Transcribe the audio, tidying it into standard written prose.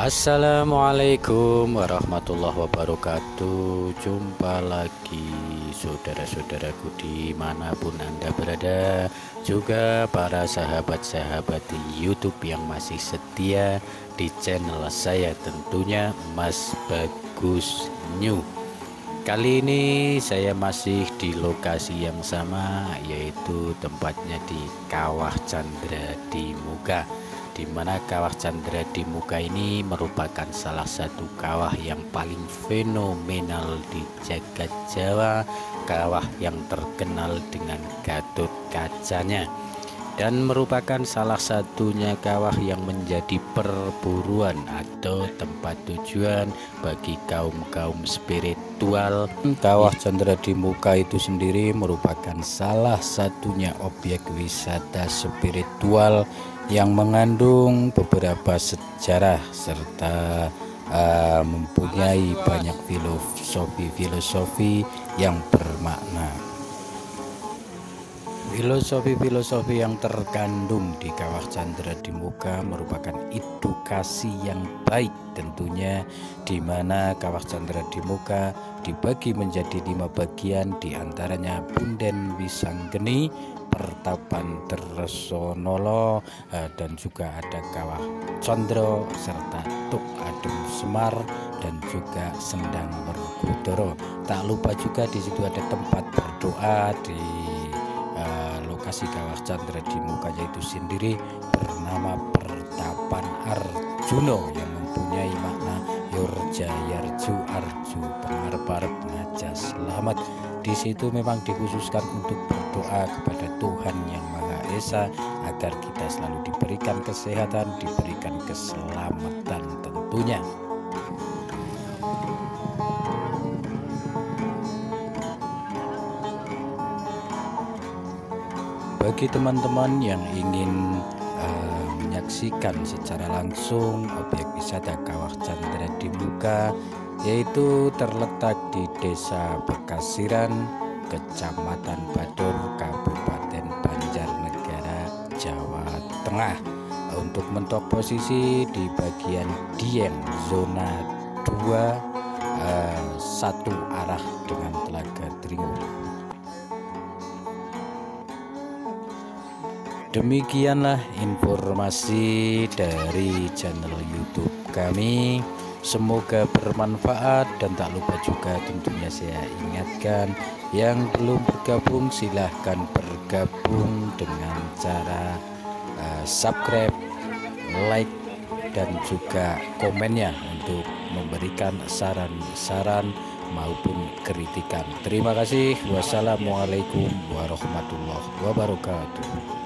Assalamualaikum warahmatullahi wabarakatuh. Jumpa lagi saudara-saudaraku dimanapun Anda berada, juga para sahabat-sahabat di YouTube yang masih setia di channel saya, tentunya Mas Bagus New. Kali ini saya masih di lokasi yang sama, yaitu tempatnya di Kawah Chandra di Muka, di mana Kawah Chandra di Muka ini merupakan salah satu kawah yang paling fenomenal di jagat Jawa, kawah yang terkenal dengan Gatot Kacanya, dan merupakan salah satunya kawah yang menjadi perburuan atau tempat tujuan bagi kaum-kaum spiritual. Kawah Chandra di Muka itu sendiri merupakan salah satunya objek wisata spiritual yang mengandung beberapa sejarah serta mempunyai banyak filosofi yang bermakna. Filosofi yang terkandung di Kawah Chandra di Muka merupakan edukasi yang baik tentunya, di mana Kawah Chandra di Muka dibagi menjadi 5 bagian, diantaranya Punden Wisanggeni, Pertapan Tersonolo, dan juga ada Kawah Condro serta Tuk Adem Semar dan juga Sendang Werkudara. Tak lupa juga di situ ada tempat berdoa di lokasi Kawah Chandra di Muka yaitu sendiri bernama Pertapan Arjuno yang mempunyai makna Yurja Yarju Arju pengarep-arep naja selamat. Di situ memang dikhususkan untuk berdoa kepada Tuhan Yang Maha Esa agar kita selalu diberikan kesehatan, diberikan keselamatan tentunya. Bagi teman-teman yang ingin menyaksikan secara langsung objek wisata Kawah Chandra di Muka, yaitu terletak di Desa Bekasiran, Kecamatan Badur, Kabupaten Banjarnegara, Jawa Tengah. Untuk mentok posisi di bagian Dieng, zona 2, satu arah dengan Telaga Dringo. Demikianlah informasi dari channel YouTube kami. Semoga bermanfaat, dan tak lupa juga tentunya saya ingatkan yang belum bergabung silahkan bergabung dengan cara subscribe, like, dan juga komennya untuk memberikan saran-saran maupun kritikan. Terima kasih. Wassalamualaikum warahmatullahi wabarakatuh.